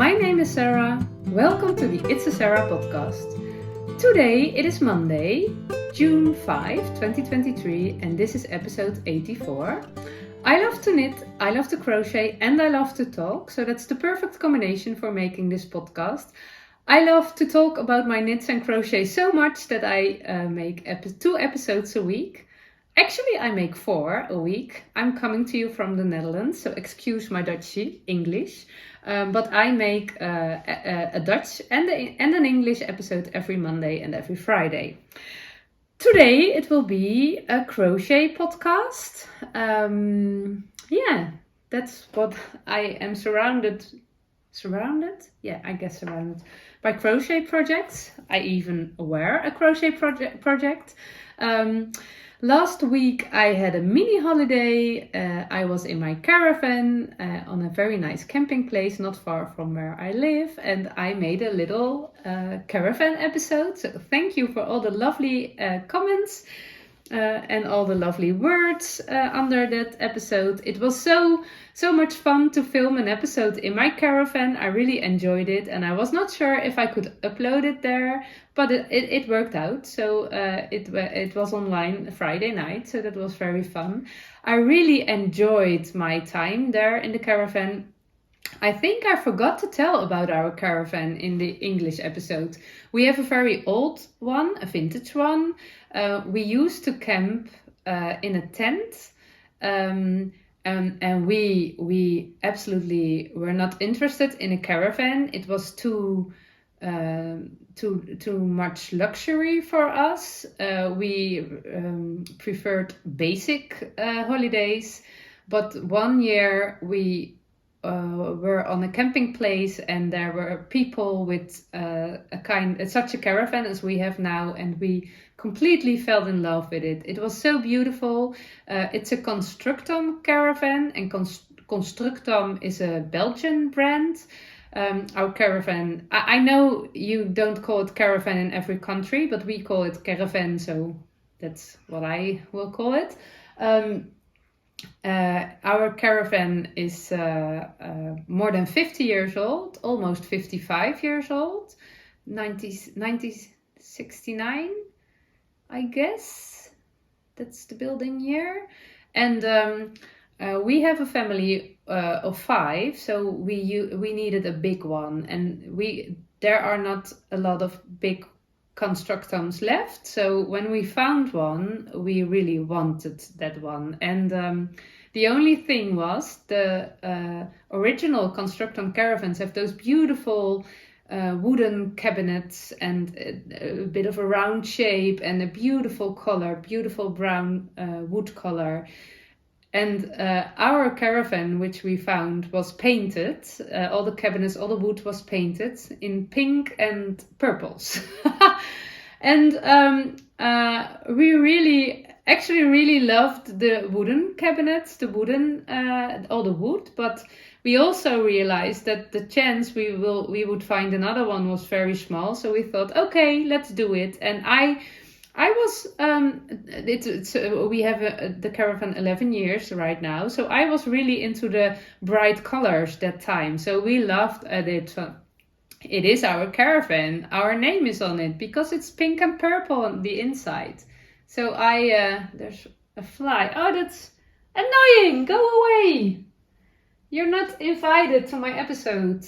My name is Sarah. Welcome to the It's a Sarah podcast. Today it is Monday, June 5, 2023, and this is episode 84. I love to knit, I love to crochet, and I love to talk, so that's the perfect combination for making this podcast. I love to talk about my knits and crochet so much that I make 2 episodes a week. Actually, I make 4 a week. I'm coming to you from the Netherlands, so excuse my Dutchy English. But I make a Dutch and an English episode every Monday and every Friday. Today it will be a crochet podcast. That's what I am surrounded by crochet projects. I even wear a crochet project. Last week I had a mini holiday. I was in my caravan on a very nice camping place not far from where I live, and I made a little caravan episode. So thank you for all the lovely comments and all the lovely words under that episode. It was so much fun to film an episode in my caravan. I really enjoyed it, and I was not sure if I could upload it there, but it worked out. So it was online Friday night, so that was very fun. I really enjoyed my time there in the caravan. I think I forgot to tell about our caravan in the English episode. We have a very old one, a vintage one. We used to camp in a tent, and we absolutely were not interested in a caravan. It was too much luxury for us. We preferred basic holidays, but one year we were on a camping place, and there were people with such a caravan as we have now, and we completely fell in love with it. It was so beautiful. It's a Constructom caravan, and Constructom is a Belgian brand. Our caravan, I know you don't call it caravan in every country, but we call it caravan, so that's what I will call it. Our caravan is more than 50 years old, almost 55 years old, 1969, I guess. That's the building year. And we have a family of 5, so we needed a big one, and there are not a lot of big Constructoms left, so when we found one, we really wanted that one. And the only thing was the original Constructom caravans have those beautiful wooden cabinets and a bit of a round shape and a beautiful color, beautiful brown wood color. And our caravan, which we found, was painted. All the cabinets, all the wood was painted in pink and purples. And we really loved the wooden cabinets, all the wood. But we also realized that the chance we would find another one was very small. So we thought, okay, let's do it. And I was, we have the caravan 11 years right now, so I was really into the bright colors that time. So we loved it. It is our caravan. Our name is on it because it's pink and purple on the inside. So there's a fly. Oh, that's annoying. Go away. You're not invited to my episode.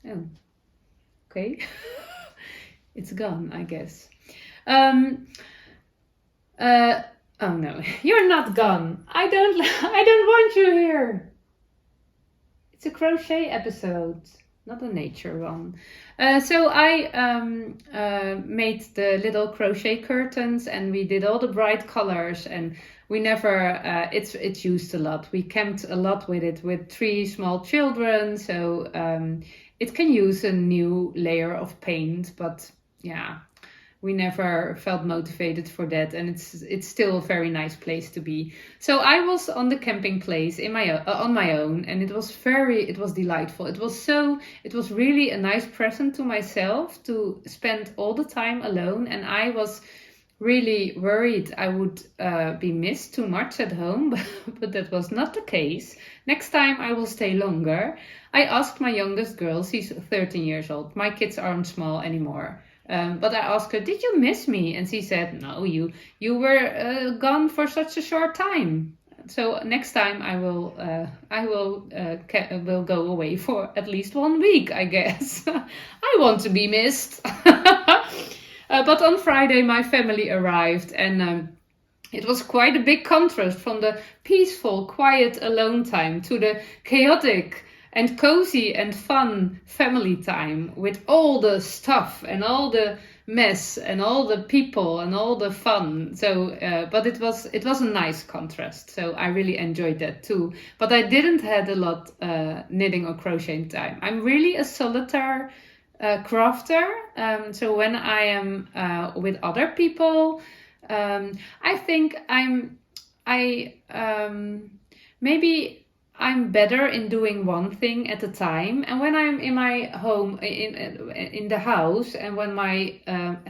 Oh, okay. It's gone, I guess. Oh no, you're not gone. I don't want you here. It's a crochet episode, not a nature one. So I made the little crochet curtains, and we did all the bright colors, and we never, it's used a lot. We camped a lot with it with 3 small children, so it can use a new layer of paint, but yeah, we never felt motivated for that, and it's still a very nice place to be. So I was on the camping place on my own, and it was delightful. It was really a nice present to myself to spend all the time alone, and I was really worried I would be missed too much at home, but that was not the case. Next time I will stay longer. I asked my youngest girl, she's 13 years old. My kids aren't small anymore. But I asked her, "Did you miss me?" And she said, "No, you were gone for such a short time." So next time will go away for at least 1 week, I guess. I want to be missed. But on Friday, my family arrived, and it was quite a big contrast from the peaceful, quiet, alone time to the chaotic and cozy and fun family time with all the stuff and all the mess and all the people and all the fun. So, but it was a nice contrast. So I really enjoyed that too. But I didn't had a lot knitting or crocheting time. I'm really a solitaire crafter. So when I am with other people, I think maybe I'm better in doing one thing at a time. And when I'm in my home, in the house, and when my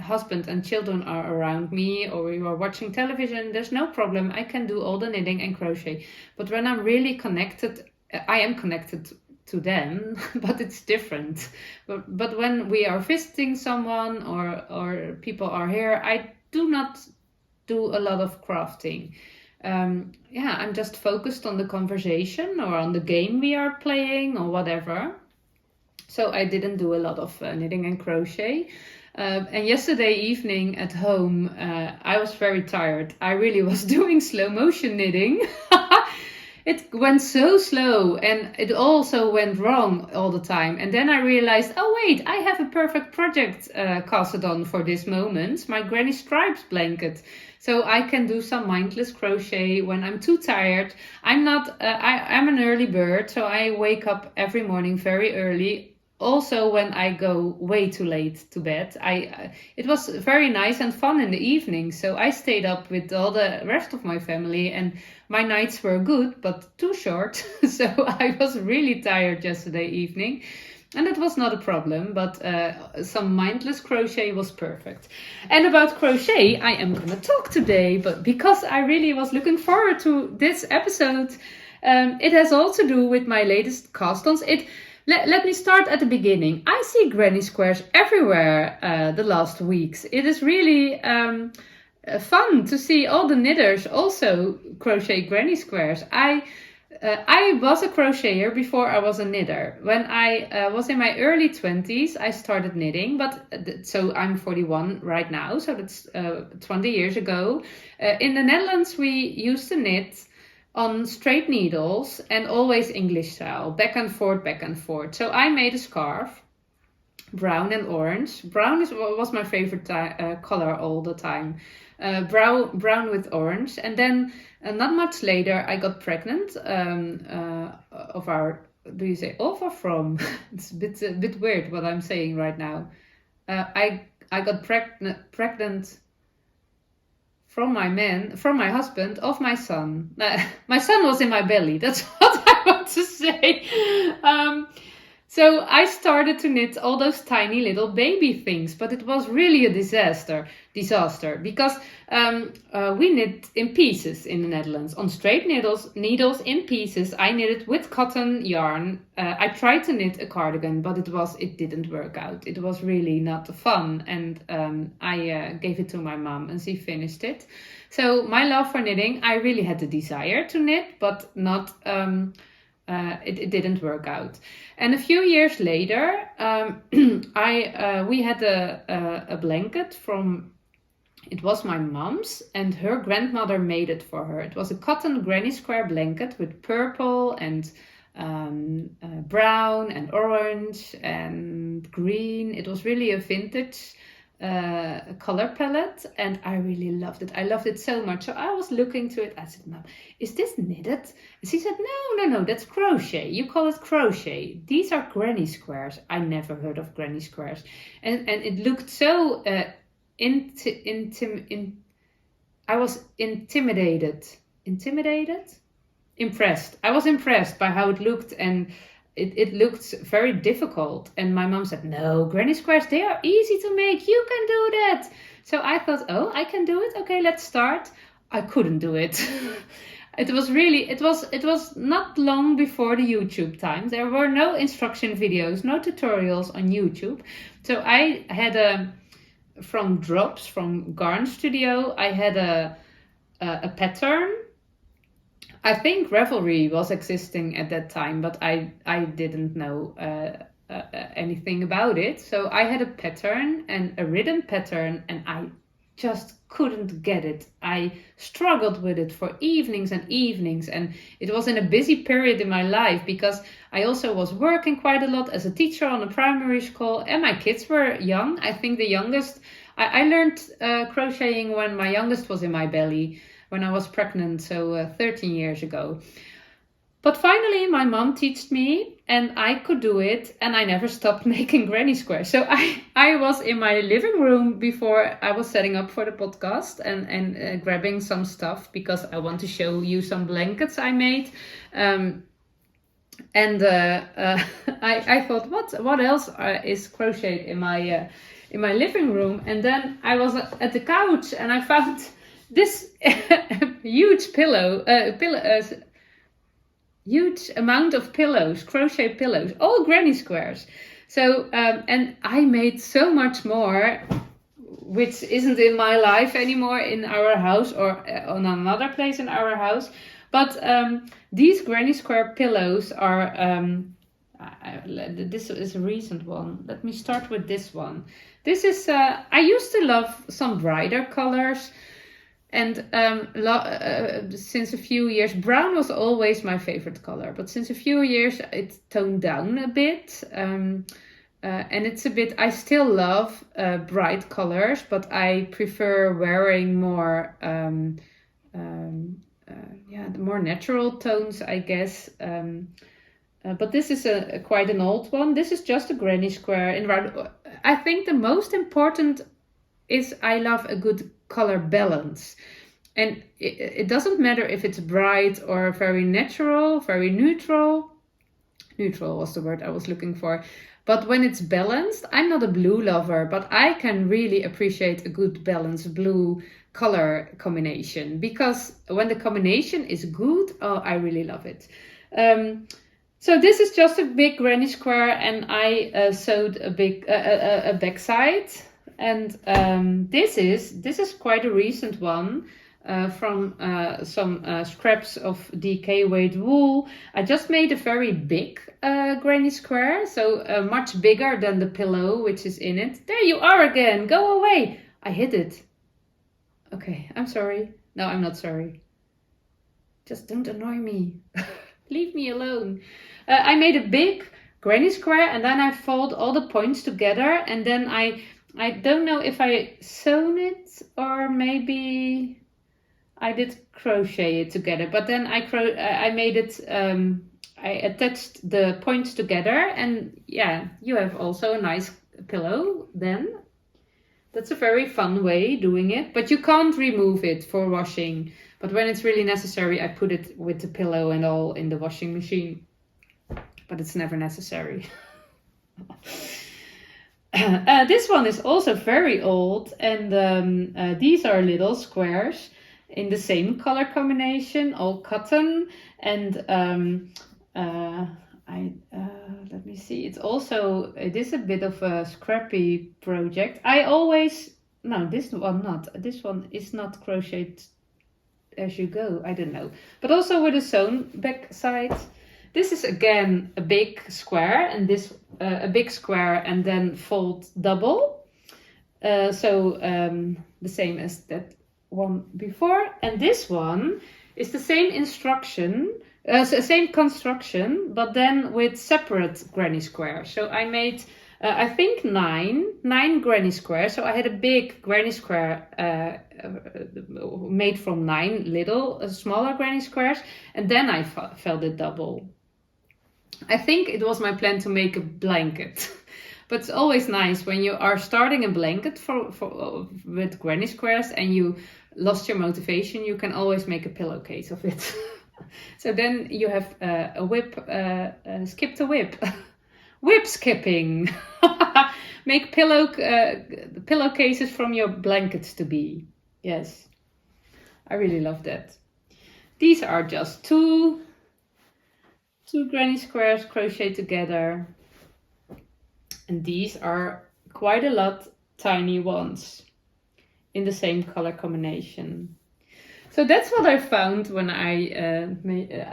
husband and children are around me, or we are watching television, there's no problem. I can do all the knitting and crochet. But when I'm really connected, I am connected to them, but it's different. But when we are visiting someone or people are here, I do not do a lot of crafting. I'm just focused on the conversation or on the game we are playing or whatever. So I didn't do a lot of knitting and crochet. And yesterday evening at home, I was very tired. I really was doing slow motion knitting. It went so slow, and it also went wrong all the time. And then I realized, oh wait, I have a perfect project casted on for this moment, my Granny Stripes blanket. So I can do some mindless crochet when I'm too tired. I'm an early bird, so I wake up every morning very early. Also, when I go way too late to bed, it was very nice and fun in the evening. So I stayed up with all the rest of my family, and my nights were good, but too short. So I was really tired yesterday evening, and it was not a problem. But some mindless crochet was perfect. And about crochet, I am going to talk today, but because I really was looking forward to this episode, it has all to do with my latest cast-ons. Let me start at the beginning. I see granny squares everywhere the last weeks. It is really fun to see all the knitters also crochet granny squares. I was a crocheter before I was a knitter. When I was in my early 20s, I started knitting, so I'm 41 right now, so that's 20 years ago. In the Netherlands, we used to knit on straight needles and always English style, back and forth, back and forth. So I made a scarf, brown and orange. Brown was my favorite color all the time. Brown with orange. And then not much later, I got pregnant of our, do you say of or from? It's a bit weird what I'm saying right now. I got pregnant from my husband, of my son. My son was in my belly. That's what I want to say. So I started to knit all those tiny little baby things, but it was really a disaster because we knit in pieces in the Netherlands on straight needles in pieces. I knitted with cotton yarn. I tried to knit a cardigan, but it didn't work out. It was really not fun, and I gave it to my mom, and she finished it. So my love for knitting, I really had the desire to knit, but not. It didn't work out. And a few years later, we had a blanket from. It was my mom's, and her grandmother made it for her. It was a cotton granny square blanket with purple and brown and orange and green. It was really a vintage color palette, and I really loved it. I loved it so much. So I was looking to it. I said, "Mom, is this knitted?" And she said, No, that's crochet. You call it crochet. These are granny squares. I never heard of granny squares, and it looked so I was impressed. I was impressed by how it looked, and it looked very difficult. And my mom said, no, granny squares, they are easy to make. You can do that. So I thought, oh, I can do it. Okay, let's start. I couldn't do it. It was not long before the YouTube time. There were no instruction videos, no tutorials on YouTube. So I had from Drops, from Garn Studio, I had a pattern. I think Ravelry was existing at that time, but I didn't know anything about it. So I had a pattern, and a written pattern, and I just couldn't get it. I struggled with it for evenings and evenings, and it was in a busy period in my life because I also was working quite a lot as a teacher on a primary school, and my kids were young. I think the youngest, I learned crocheting when my youngest was in my belly, when I was pregnant, so 13 years ago. But finally my mom taught me, and I could do it, and I never stopped making granny squares. So I was in my living room before I was setting up for the podcast and grabbing some stuff because I want to show you some blankets I made. I thought, what else is crocheted in my living room? And then I was at the couch and I found this huge huge amount of pillows, crochet pillows, all granny squares. So, and I made so much more, which isn't in my life anymore in our house or on another place in our house. But these granny square pillows are, this is a recent one. Let me start with this one. This is, I used to love some brighter colors. And since a few years, brown was always my favorite color. But since a few years, it toned down a bit. And it's a bit, I still love bright colors, but I prefer wearing more, the more natural tones, I guess. But this is quite an old one. This is just a granny square. I think the most important is I love a good color balance. And it doesn't matter if it's bright or very natural, very neutral. Neutral was the word I was looking for. But when it's balanced, I'm not a blue lover, but I can really appreciate a good balanced blue color combination. Because when the combination is good, oh, I really love it. So this is just a big granny square, and I sewed a backside. And this is quite a recent one from some scraps of DK weight wool. I just made a very big granny square, so much bigger than the pillow which is in it. There you are again, go away. I hid it. Okay, I'm sorry. No, I'm not sorry. Just don't annoy me. Leave me alone. I made a big granny square, and then I fold all the points together, and then I don't know if I sewn it or maybe I did crochet it together, but then I made it, I attached the points together, and yeah, you have also a nice pillow then. That's a very fun way doing it, but you can't remove it for washing. But when it's really necessary, I put it with the pillow and all in the washing machine, but it's never necessary. This one is also very old, and these are little squares in the same color combination, all cotton, and let me see, it is a bit of a Scrappy project. This one is not crocheted as you go, I don't know, but also with a sewn back side. This is again a big square, and this a big square and then fold double. The same as that one before. And this one is the same same construction, but then with separate granny squares. So I made, I think nine granny squares. So I had a big granny square made from 9 little smaller granny squares, and then I felt it double. I think it was my plan to make a blanket, but it's always nice when you are starting a blanket with granny squares and you lost your motivation, you can always make a pillowcase of it. So then you have a whip, skip the whip. Whip skipping. Make pillowcases from your blankets to be. Yes, I really love that. These are just two granny squares crocheted together. And these are quite a lot tiny ones in the same color combination. So that's what I found when I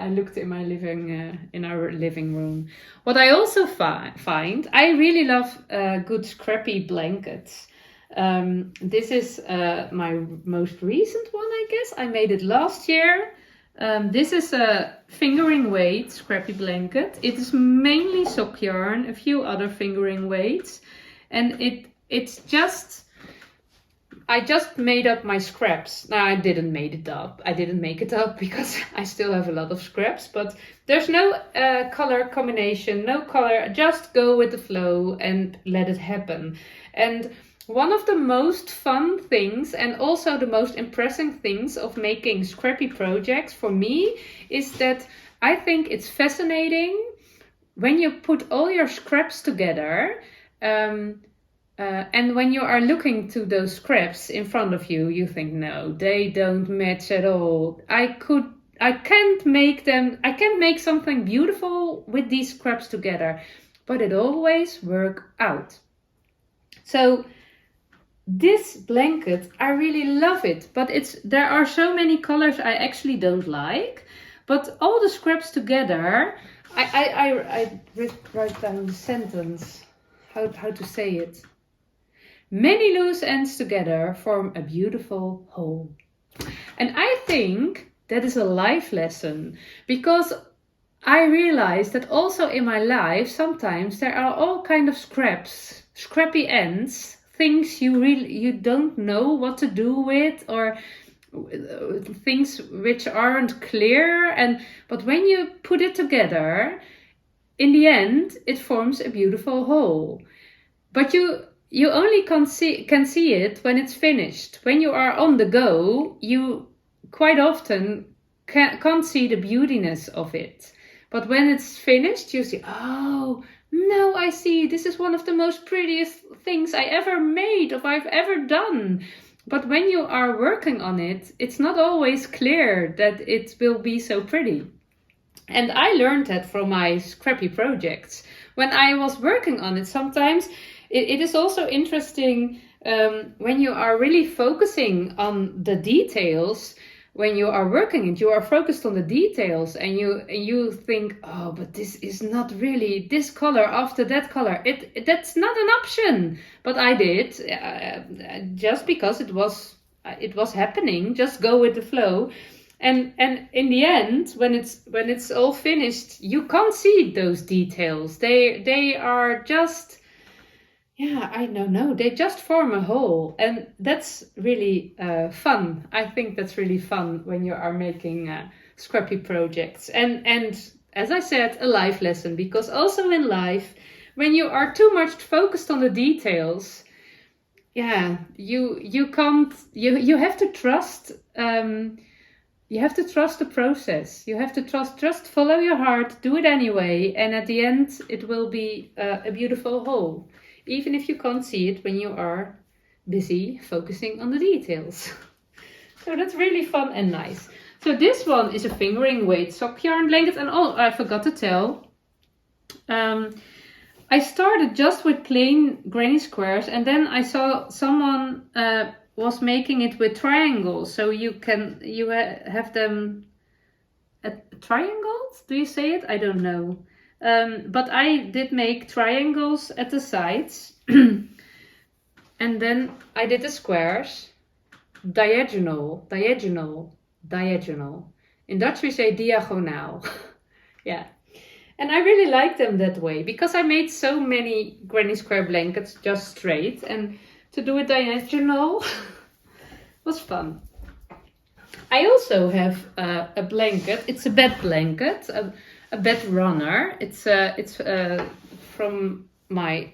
looked in my in our living room. What I also find, I really love good scrappy blankets. This is my most recent one, I guess. I made it last year. This is a fingering weight scrappy blanket. It is mainly sock yarn, a few other fingering weights, and it's just. I just made up my scraps. Now, I didn't make it up. I didn't make it up because I still have a lot of scraps, but there's no color combination, no color. Just go with the flow and let it happen. And one of the most fun things and also the most impressive things of making scrappy projects for me is that I think it's fascinating when you put all your scraps together. And when you are looking to those scraps in front of you, you think, no, they don't match at all. I can't make something beautiful with these scraps together, but it always works out. So this blanket, I really love it, but there are so many colors I actually don't like, but all the scraps together, I write down the sentence, how to say it. Many loose ends together form a beautiful whole. And I think that is a life lesson, because I realize that also in my life sometimes there are all kind of scrappy ends, things you don't know what to do with, or things which aren't clear, but when you put it together, in the end it forms a beautiful whole. But you only can see it when it's finished. When you are on the go, you quite often can't see the beautiness of it. But when it's finished, you see, oh, now I see, this is one of the most prettiest things I ever made or I've ever done. But when you are working on it, it's not always clear that it will be so pretty. And I learned that from my scrappy projects. When I was working on it, sometimes it is also interesting when you are really focusing on the details. When you are working it, you are focused on the details, and you think, oh, but this is not really this color after that color. That's not an option. But I did just because it was happening. Just go with the flow. And in the end, when it's all finished, you can't see those details. They are just. Yeah, I don't know. They just form a whole, and that's really fun. I think that's really fun when you are making scrappy projects. And as I said, a life lesson, because also in life, when you are too much focused on the details, yeah, you can't. You have to trust. You have to trust the process. You have to just follow your heart, do it anyway, and at the end, it will be a beautiful whole. Even if you can't see it when you are busy focusing on the details. So that's really fun and nice. So this one is a fingering weight sock yarn blanket. And oh, I forgot to tell. I started just with plain granny squares, and then I saw someone was making it with triangles. So you have them at triangles? Do you say it? I don't know. But I did make triangles at the sides, and then I did the squares, diagonal. In Dutch we say diagonaal. Yeah, and I really like them that way, because I made so many granny square blankets just straight, and to do it diagonal was fun. I also have a blanket. It's a bed blanket. A bed runner. It's from my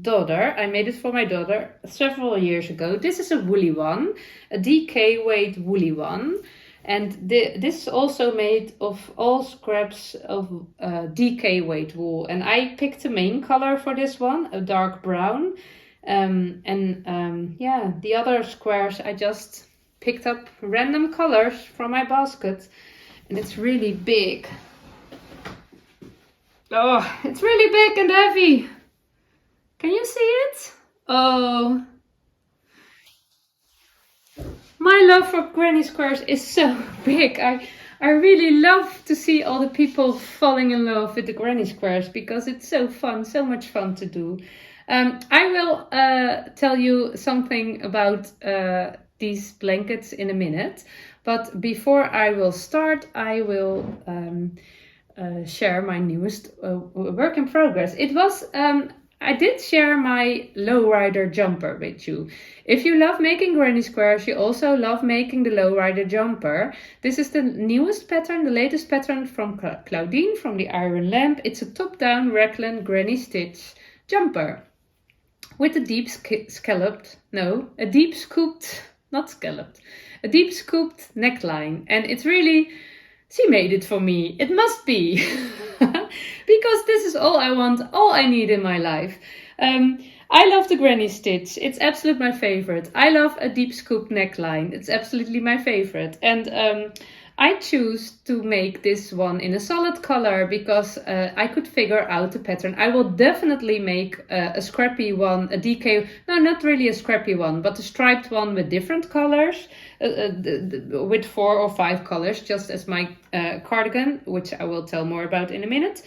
daughter. I made it for my daughter several years ago. This is a woolly one, a DK weight woolly one. And this is also made of all scraps of DK weight wool. And I picked the main color for this one, a dark brown. Yeah, the other squares I just picked up random colors from my basket. And it's really big. Oh, it's really big and heavy. Can you see it? Oh. My love for granny squares is so big. I really love to see all the people falling in love with the granny squares because it's so fun, so much fun to do. I will tell you something about these blankets in a minute. But before I will start, I will share my newest work in progress. It was... I did share my Lowrider jumper with you. If you love making granny squares, you also love making the Lowrider jumper. This is the newest pattern, the latest pattern from Claudine, from the Iron Lamp. It's a top-down raglan granny stitch jumper with a deep scooped neckline. And it's really... She made it for me. It must be. Because this is all I want, all I need in my life. I love the granny stitch. It's absolutely my favorite. I love a deep scoop neckline. It's absolutely my favorite. And I choose to make this one in a solid color because I could figure out the pattern. I will definitely make a scrappy one, a DK, no, not really a scrappy one, but a striped one with different colors, with 4 or 5 colors, just as my cardigan, which I will tell more about in a minute.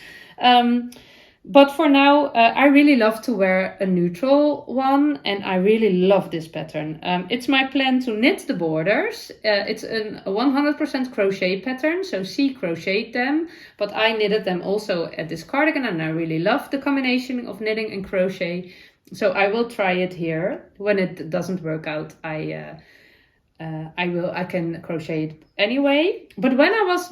But for now, I really love to wear a neutral one, and I really love this pattern. It's my plan to knit the borders. It's a 100% crochet pattern, so she crocheted them, but I knitted them also at this cardigan, and I really love the combination of knitting and crochet. So I will try it here. When it doesn't work out, I can crochet it anyway. But when I was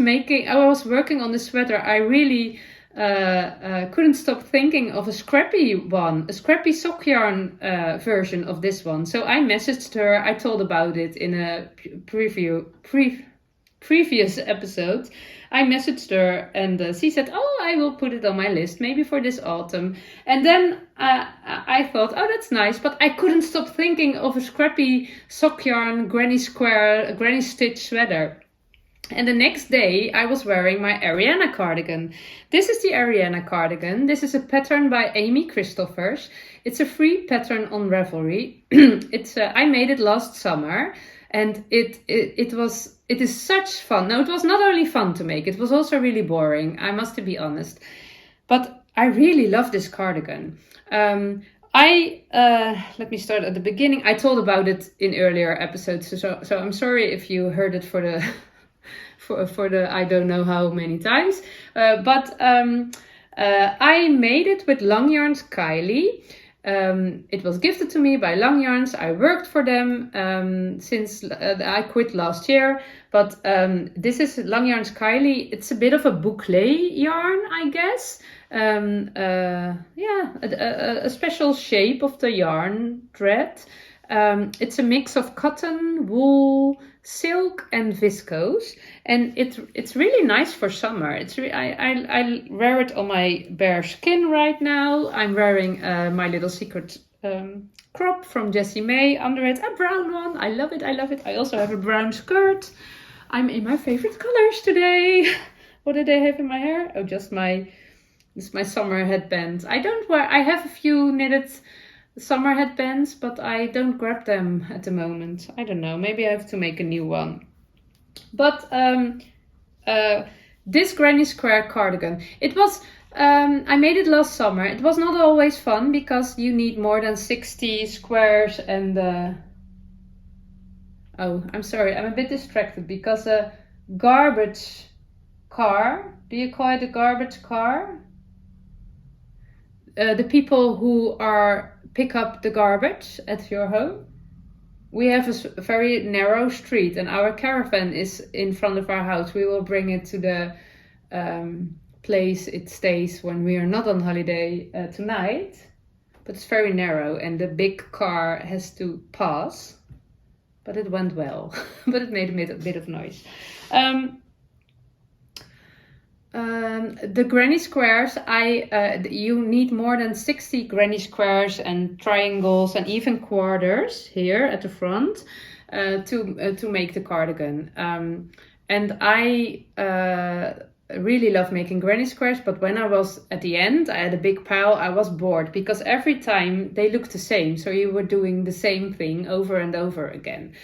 working on the sweater, I really couldn't stop thinking of a scrappy sock yarn version of this one. So I messaged her. I told about it in a previous episode. I messaged her and she said, "Oh, I will put it on my list, maybe for this autumn." And then I thought, "Oh, that's nice," but I couldn't stop thinking of a scrappy sock yarn granny stitch sweater. And the next day I was wearing my Ariana cardigan. This is the Ariana cardigan. This is a pattern by Amy Christophers. It's a free pattern on Ravelry. I made it last summer, and it is such fun. Now, it was not only fun to make, it was also really boring, I must be honest. But I really love this cardigan. Let me start at the beginning. I told about it in earlier episodes, so I'm sorry if you heard it for the I don't know how many times, but I made it with Long Yarns Kylie. It was gifted to me by Long Yarns. I worked for them since I quit last year, but this is Long Yarns Kylie. It's a bit of a boucle yarn, I guess. A special shape of the yarn thread. It's a mix of cotton, wool, silk and viscose, and it's really nice for summer. I wear it on my bare skin right now. I'm wearing my little secret crop from Jessie May under it, a brown one. I love it. I also have a brown skirt. I'm in my favorite colors today. What did I have in my hair? Oh, just my summer headband. I have a few knitted summer headbands, but I don't grab them at the moment. I don't know, maybe I have to make a new one. But this granny square cardigan, it was I made it last summer. It was not always fun because you need more than 60 squares and oh, I'm sorry, I'm a bit distracted because a garbage car, do you call it a garbage car? The people who pick up the garbage at your home. We have a very narrow street and our caravan is in front of our house. We will bring it to the place it stays when we are not on holiday tonight. But it's very narrow and the big car has to pass. but it went well. But it made a bit of noise. The granny squares, you need more than 60 granny squares and triangles and even quarters here at the front to make the cardigan. And I really love making granny squares, but when I was at the end, I had a big pile. I was bored because every time they looked the same, so you were doing the same thing over and over again.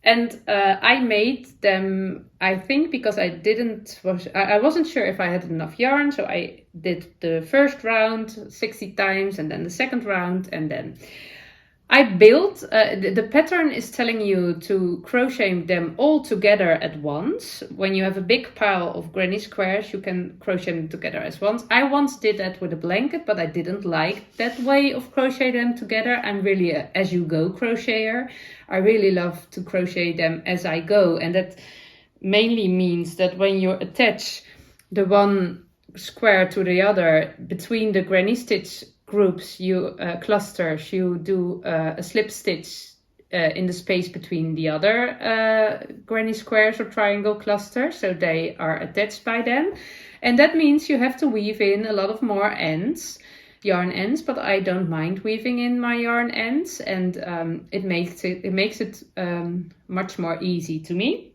And I made them, I think, because I wasn't sure if I had enough yarn, so I did the first round 60 times and then the second round, and then I built, the pattern is telling you to crochet them all together at once. When you have a big pile of granny squares, you can crochet them together as once. I once did that with a blanket, but I didn't like that way of crochet them together. I'm really a as-you-go crocheter. I really love to crochet them as I go. And that mainly means that when you attach the one square to the other between the granny stitch groups, clusters, you do a slip stitch in the space between the other granny squares or triangle clusters, so they are attached by then. And that means you have to weave in a lot of more ends, yarn ends, but I don't mind weaving in my yarn ends, and it makes it much more easy to me.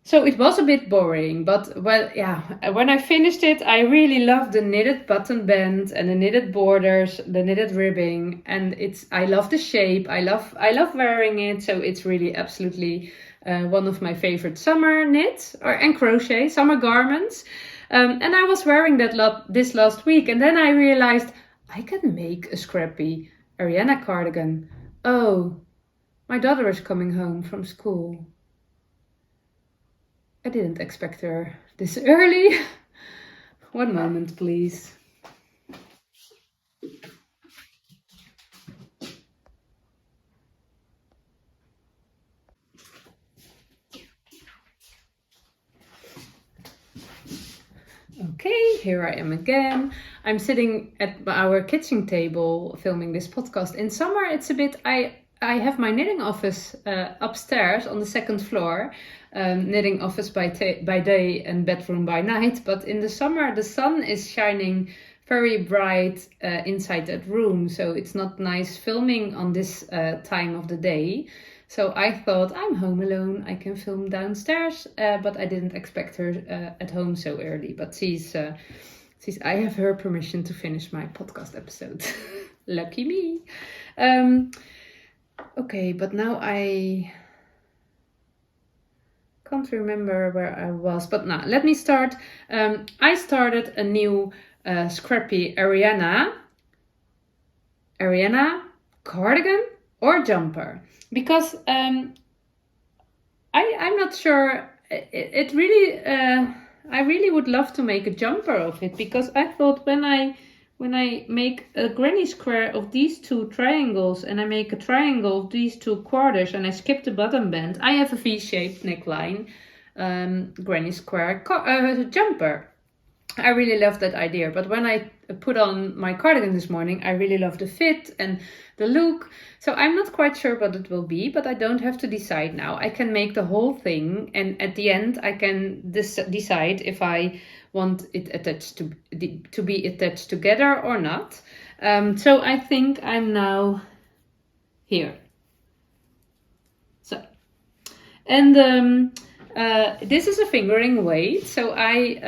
So it was a bit boring, but well, yeah, when I finished it, I really loved the knitted button band and the knitted borders, the knitted ribbing, and I love the shape. I love wearing it, so it's really absolutely one of my favorite summer knit and crochet summer garments. And I was wearing that this last week, and then I realized I can make a Scrappy Ariana cardigan. Oh, my daughter is coming home from school. I didn't expect her this early. One moment, please. Okay, here I am again. I'm sitting at our kitchen table filming this podcast. In summer, it's a bit... I have my knitting office upstairs on the second floor. Knitting office by day and bedroom by night. But in the summer, the sun is shining very bright inside that room. So it's not nice filming on this time of the day. So I thought, I'm home alone. I can film downstairs. But I didn't expect her at home so early. But I have her permission to finish my podcast episode. Lucky me. Okay, but now I can't remember where I was, but now let me start. I started a new Scrappy Ariana cardigan or jumper, because I'm not sure. It really I really would love to make a jumper of it, because I thought when I make a granny square of these two triangles and I make a triangle of these two quarters and I skip the bottom band, I have a V-shaped neckline granny square jumper. I really love that idea, but when I put on my cardigan this morning, I really love the fit and the look. So I'm not quite sure what it will be, but I don't have to decide now. I can make the whole thing, and at the end I can decide if I want it attached to be attached together or not. So I think I'm now here. So, and this is a fingering weight, so I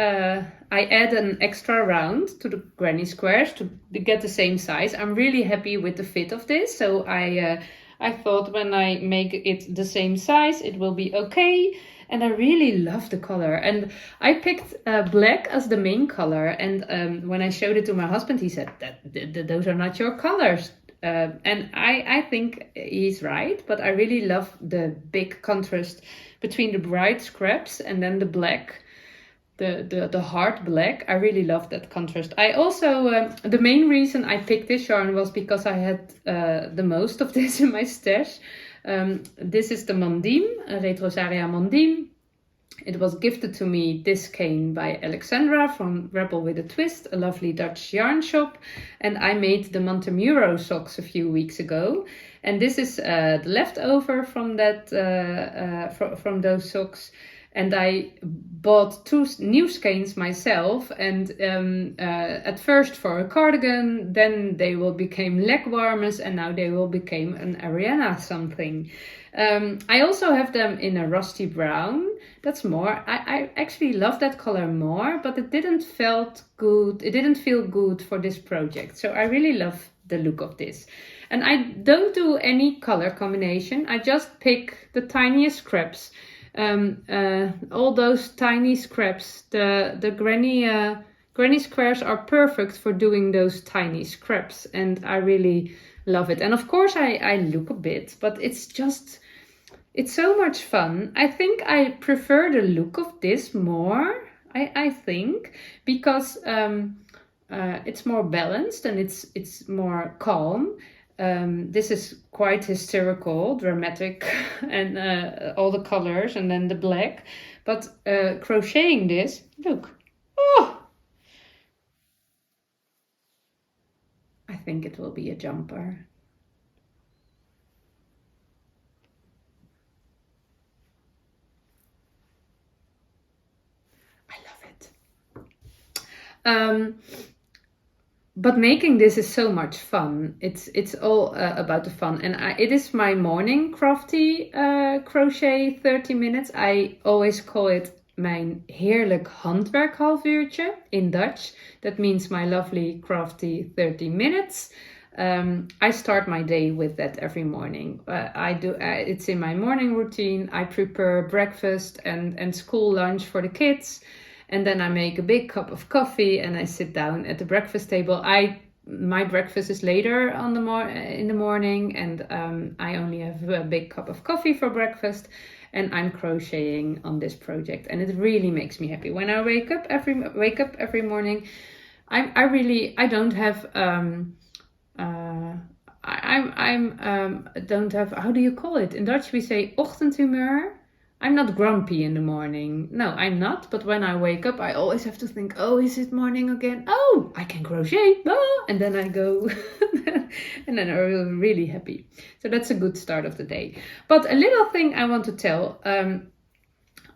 add an extra round to the granny squares to get the same size. I'm really happy with the fit of this, so I thought when I make it the same size, it will be okay. And I really love the color. And I picked black as the main color. And when I showed it to my husband, he said, those are not your colors. And I think he's right. But I really love the big contrast between the bright scraps and then the black, the hard black. I really love that contrast. I also, the main reason I picked this yarn was because I had the most of this in my stash. This is the Mondim, Retrosaria Mondim. It was gifted to me, this cane, by Alexandra from Rebel with a Twist, a lovely Dutch yarn shop. And I made the Montemuro socks a few weeks ago. And this is the leftover from that from those socks. And I bought 2 new skeins myself, and at first for a cardigan, then they will become leg warmers, and now they will become an Ariana something. I also have them in a rusty brown. That's more. I actually love that color more, but it didn't feel good. It didn't feel good for this project. So I really love the look of this. And I don't do any color combination. I just pick the tiniest scraps. All those tiny scraps, the granny squares are perfect for doing those tiny scraps, and I really love it. And of course I look a bit, but it's so much fun. I think I prefer the look of this more, I think, because it's more balanced and it's more calm. This is quite hysterical, dramatic, and all the colors and then the black. But crocheting this, look, oh! I think it will be a jumper. I love it. But making this is so much fun. It's all about the fun. And it is my morning crafty crochet 30 minutes. I always call it mijn heerlijk handwerkhalfuurtje in Dutch. That means my lovely crafty 30 minutes. I start my day with that every morning. It's in my morning routine. I prepare breakfast and school lunch for the kids. And then I make a big cup of coffee and I sit down at the breakfast table. My breakfast is later in the morning, and I only have a big cup of coffee for breakfast. And I'm crocheting on this project, and it really makes me happy. When I wake up every morning, I don't have don't have, how do you call it? In Dutch we say ochtendhumeur. I'm not grumpy in the morning. No, I'm not. But when I wake up, I always have to think, oh, is it morning again? Oh, I can crochet. Ah! And then I go and then I'm really happy. So that's a good start of the day. But a little thing I want to tell.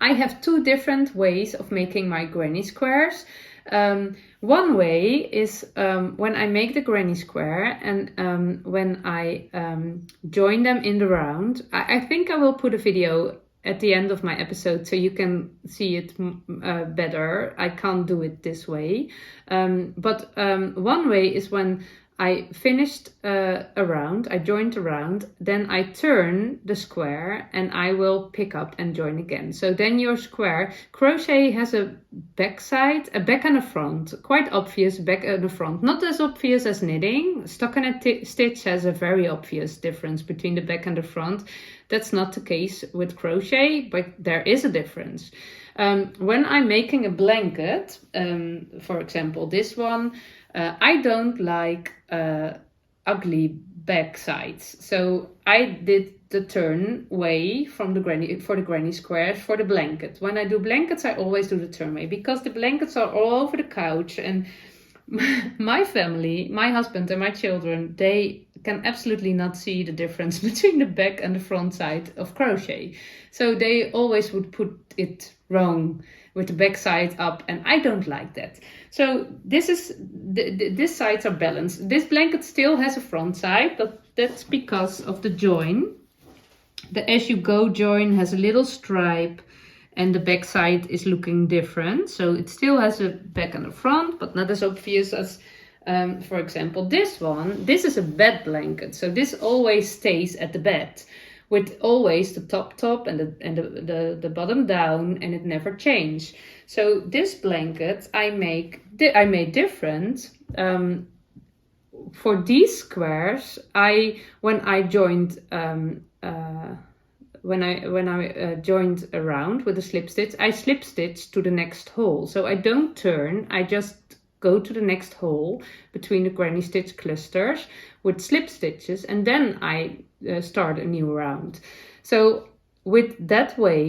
I have 2 different ways of making my granny squares. One way is when I make the granny square and when I join them in the round. I think I will put a video at the end of my episode so you can see it better. I can't do it this way. But one way is when I finished a round, I joined a round, then I turn the square and I will pick up and join again. So then your square, crochet has a back side, a back and a front, quite obvious back and a front, not as obvious as knitting. Stockinette stitch has a very obvious difference between the back and the front. That's not the case with crochet, but there is a difference. When I'm making a blanket, for example, this one, I don't like ugly back sides. So I did the turn way from the granny squares for the blanket. When I do blankets, I always do the turn way because the blankets are all over the couch, and my family, my husband and my children, they can absolutely not see the difference between the back and the front side of crochet. So they always would put it wrong with the back side up, and I don't like that. So these sides are balanced. This blanket still has a front side, but that's because of the join. The as you go join has a little stripe, and the back side is looking different. So it still has a back and a front, but not as obvious as, for example, this one. This is a bed blanket, so this always stays at the bed, with always the top and the bottom down, and it never changes. So this blanket I made different. For these squares, when I joined joined around with a slip stitch, I slip stitch to the next hole. So I don't turn, I just go to the next hole between the granny stitch clusters with slip stitches, and then I start a new round. So with that way,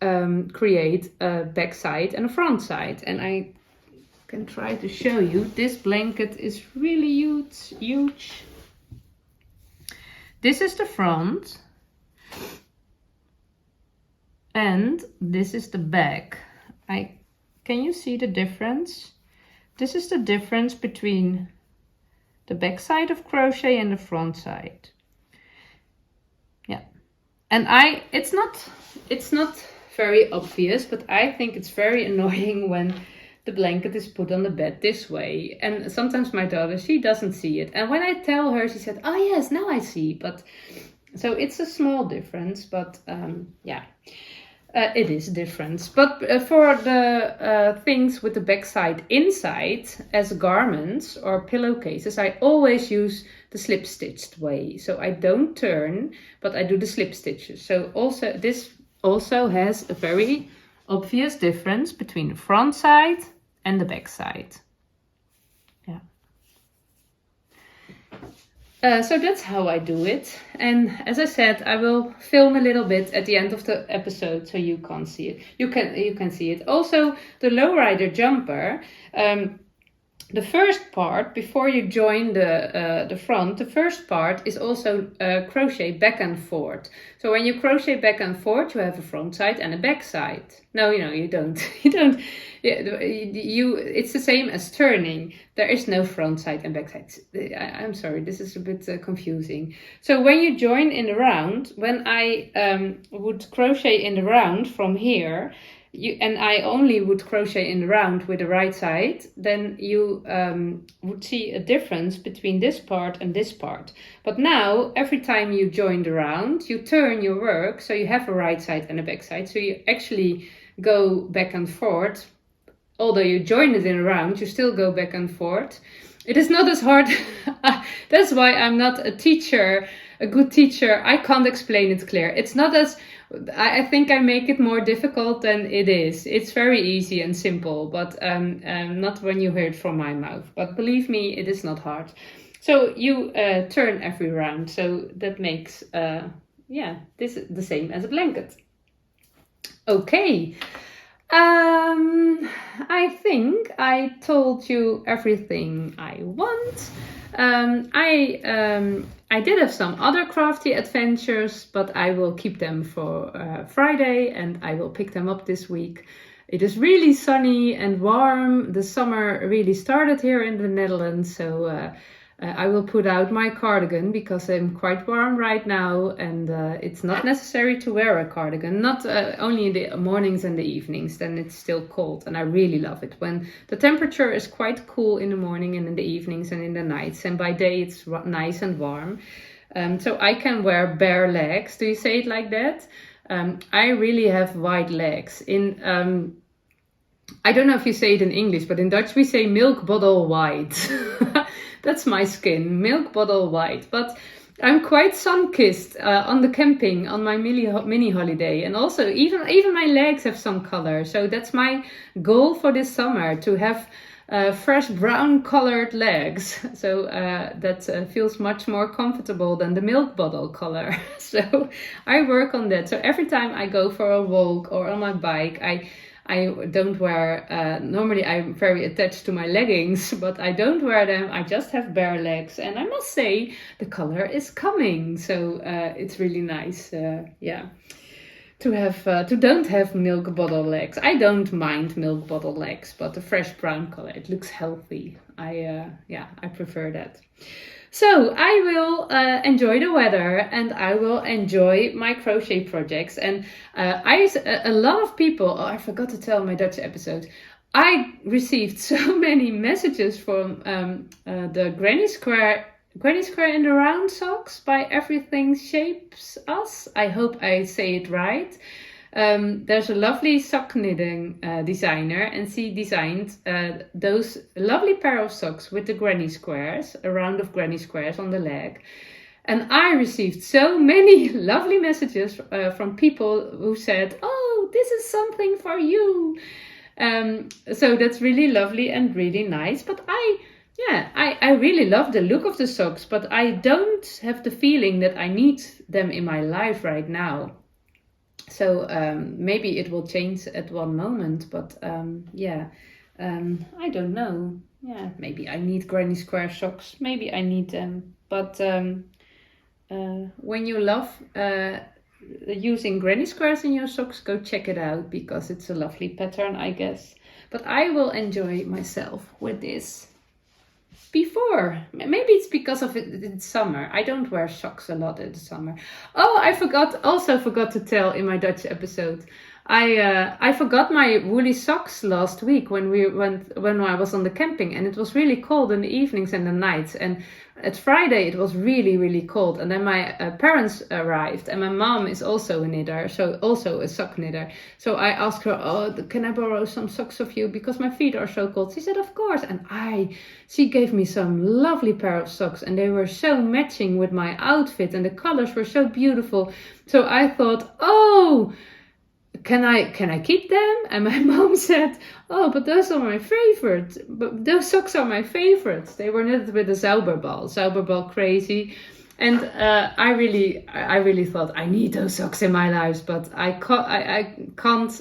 create a back side and a front side. And I can try to show you. This blanket is really huge. This is the front. And this is the back. Can you see the difference? This is the difference between the back side of crochet and the front side. Yeah. And it's not very obvious, but I think it's very annoying when the blanket is put on the bed this way. And sometimes my daughter, she doesn't see it. And when I tell her, she said, oh yes, now I see. But so it's a small difference, but yeah. It is a difference. But for the things with the backside inside as garments or pillowcases, I always use the slip stitched way. So I don't turn, but I do the slip stitches. So also this also has a very obvious difference between the front side and the back side. Yeah. So that's how I do it. And as I said, I will film a little bit at the end of the episode so you can see it. You can see it. Also, the Lowrider jumper, the first part, before you join the front, the first part is also crochet back and forth. So when you crochet back and forth, you have a front side and a back side. No, you don't. You don't. It's the same as turning. There is no front side and back side. I'm sorry, this is a bit confusing. So when you join in the round, when I would crochet in the round from here, and I only would crochet in the round with the right side, then you would see a difference between this part and this part. But now, every time you join the round, you turn your work, so you have a right side and a back side. So you actually go back and forth. Although you join it in a round, you still go back and forth. It is not as hard. That's why I'm not a teacher, a good teacher. I can't explain it clear. It's not as... I think I make it more difficult than it is. It's very easy and simple, but not when you hear it from my mouth. But believe me, it is not hard. So you turn every round. So that makes, this is the same as a blanket. Okay. I think I told you everything I want. I did have some other crafty adventures, but I will keep them for Friday and I will pick them up this week. It is really sunny and warm. The summer really started here in the Netherlands, so I will put out my cardigan because I'm quite warm right now, and it's not necessary to wear a cardigan, not only in the mornings and the evenings, then it's still cold, and I really love it when the temperature is quite cool in the morning and in the evenings and in the nights, and by day it's nice and warm. So I can wear bare legs. Do you say it like that? I really have wide legs. I don't know if you say it in English, but in Dutch we say milk bottle white. That's my skin, milk bottle white. But I'm quite sun-kissed on the camping on my mini holiday, and also even my legs have some color. So that's my goal for this summer, to have fresh brown colored legs. So that feels much more comfortable than the milk bottle color. So I work on that. So every time I go for a walk or on my bike, I don't wear, normally I'm very attached to my leggings, but I don't wear them. I just have bare legs, and I must say the color is coming. So it's really nice, to don't have milk bottle legs. I don't mind milk bottle legs, but the fresh brown color, it looks healthy. I prefer that. So I will enjoy the weather, and I will enjoy my crochet projects. And a lot of people, I forgot to tell my Dutch episode, I received so many messages from the Granny Square in the Round socks by Everything Shapes Us. I hope I say it right. There's a lovely sock knitting designer, and she designed those lovely pair of socks with the granny squares, a round of granny squares on the leg. And I received so many lovely messages from people who said, oh, this is something for you. So that's really lovely and really nice. But I really love the look of the socks, but I don't have the feeling that I need them in my life right now. So maybe it will change at one moment, but I don't know. Yeah, maybe I need granny square socks. Maybe I need them. But when you love using granny squares in your socks, go check it out because it's a lovely pattern, I guess. But I will enjoy myself with this. Before, maybe it's because of it's summer. I don't wear socks a lot in the summer. Oh, I forgot to tell in my Dutch episode. I forgot my woolly socks last week when I was on the camping, and it was really cold in the evenings and the nights. And at Friday it was really, really cold, and then my parents arrived, and my mom is also a knitter, so also a sock knitter. So I asked her, "Oh, can I borrow some socks of you because my feet are so cold?" She said, "Of course." And she gave me some lovely pair of socks, and they were so matching with my outfit, and the colors were so beautiful. So I thought, "Oh, can I keep them?" And my mom said, "Oh, but those are my favorite. But those socks are my favorites. They were knitted with a Zauberball crazy." And I really thought I need those socks in my life, but I can't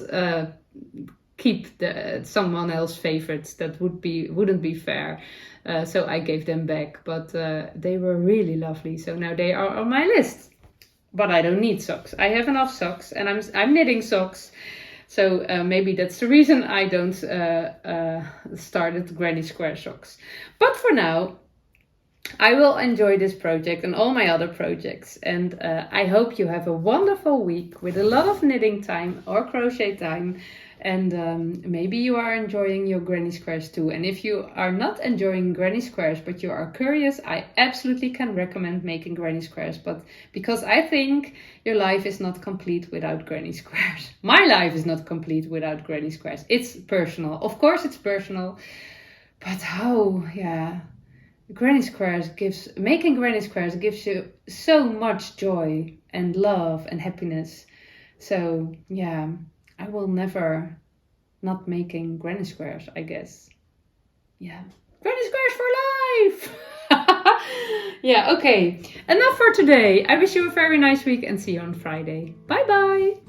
keep someone else's favorites. That wouldn't be fair. So I gave them back, but they were really lovely. So now they are on my list. But I don't need socks. I have enough socks, and I'm knitting socks. So maybe that's the reason I don't started granny square socks. But for now, I will enjoy this project and all my other projects. And I hope you have a wonderful week with a lot of knitting time or crochet time. And maybe you are enjoying your granny squares too. And if you are not enjoying granny squares, but you are curious, I absolutely can recommend making granny squares. But because I think your life is not complete without granny squares. My life is not complete without granny squares. It's personal. Of course it's personal. But making granny squares gives you so much joy and love and happiness. So yeah, I will never not making granny squares, I guess. Yeah, granny squares for life. Yeah, okay. Enough for today. I wish you a very nice week and see you on Friday. Bye bye.